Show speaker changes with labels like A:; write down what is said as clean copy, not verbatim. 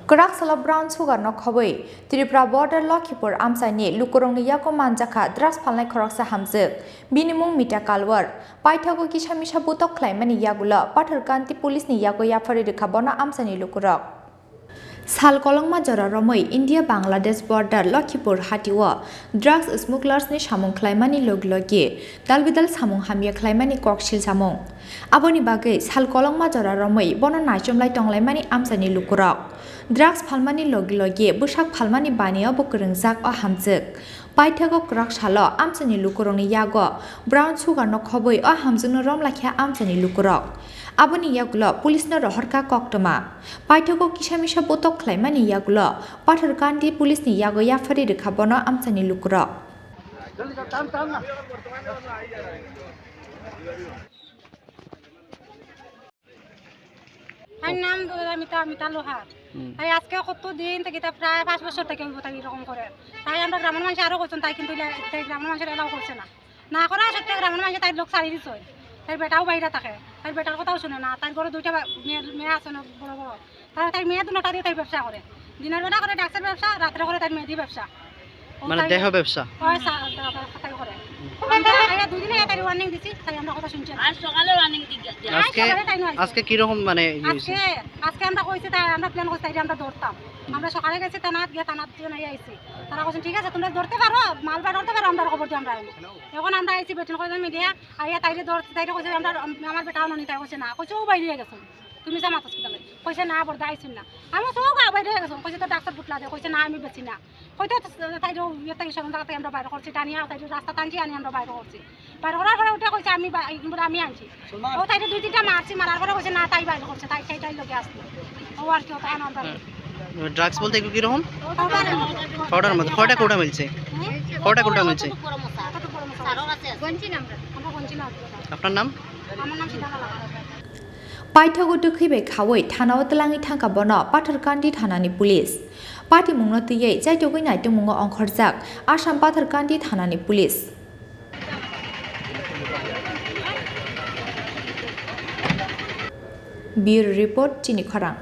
A: Kerak salap brown sugar no khawai Tripura border Lakipur amsani lukurongni yako manjaka drugs phalnai khoroksa hamjak binimung mita kalwar paithago kishamisa butok khlaimani yagula patharkanti police ni yago yafari rekhabona amsani lukurok Sal kolongma jora romoi India Bangladesh border Lakipur hatiwa drugs smugglers ni samung khlaimani loglogi dalbidal samung hamya khlaimani koksil samung aboni bagai sal kolongma jora romoi bono naicomlai tonglaimani amsani lukurok drugs phalmani logi busak phalmani baniya bukrungjak o hamjak paithago krak salo amsani lukurongni yago brown sugar no khoboi o hamjungno romlakhya amsani lukurok aboni yagulo police no rohorka koktoma paithago kisamisa botok khlaimani yagulo patharkandi police ni yago yafari rekhabono amsani lukurok
B: নাম মিতা লোহার তাই আজকে কত দিন থেকে প্রায় 5 বছর থেকে তাই এরকম করে তাই আমরা গ্রামের মানুষ আরো করছেন তাই কিন্তু গ্রামের মানুষের এলাও করছে না করা সত্যি গ্রামের মানুষ তাই লোক ছাড়ি দিচ্ছে তাই বেটাও বাইরে থাকে তাই বেটার কথাও শুনে না তাই ঘরে দুইটা মেয়ে আছে না বড় বড় তাই মেয়ে দুটা দিয়ে তাই ব্যবসা করে দিনের বেলা করে ডাক্তার ব্যবসা রাত্রে করে তাই মেয়েদি ব্যবসা
C: মানে দেহ ব্যবসা
B: তাই করে আমরা দুদিনে তাই ওয়ার্নিং দিছি তাই আমরা কথা শুনছি আজ সকালে ওয়ার্নিং
C: আজকে কি রকম মানে
B: আজকে আমরা কইছি তাই আমরা প্ল্যান করছি তাই আমরা ধরতাম আমরা সকালে গেছি থানাত গিয়ে থানাত দিয়ে নাই আইছি তারা কইছেন ঠিক আছে তোমরা ধরতে পারো মাল বার করতে পারো আমরা খবর দিয়ে আমরা এখন আমরা আইছি বেতন করে মিডিয়া আইয়া তাইরে ধরতে তাইরে কইছে আমরা আমার বেটাও ননি তাই কইছে না কইছে ও বাইরে গেছে তুমি জামাত হসপিটালে কইছে না বড় আইছিন না আমি তো বাইরে গেছে কইছে তো ডাক্তার বুটলা দে কইছে না আমি বেচি না কইতে তাইরে ইয়েতে সরম জায়গাতে আমরা বাইরে করছি টানিয়া তাইরে রাস্তা টানছি আনি আমরা বাইরে করছি বাইরে করার পরে উঠে কইছে আমি আনছি ও তাইরে দুই তিনটা মারছি মারার পরে কইছে না তাই বাইরে করছে তাই সেইটাই লোকে আসলো ও আর কি তাই আমরা
C: ড্রাগস বলতে একটু কি রকম পাউডার মধ্যে কয়টা মিলছে মিলছে আপনার নাম
B: আমার নাম সিদ্ধান্ত
A: paithago dukhibe khawai thanao tlangi thangka bono patharkandi thanani police party mungno tiyei jaitogoi naitung mungo ongkhorjak Assam patharkandi thanani police Bureau report chini kharang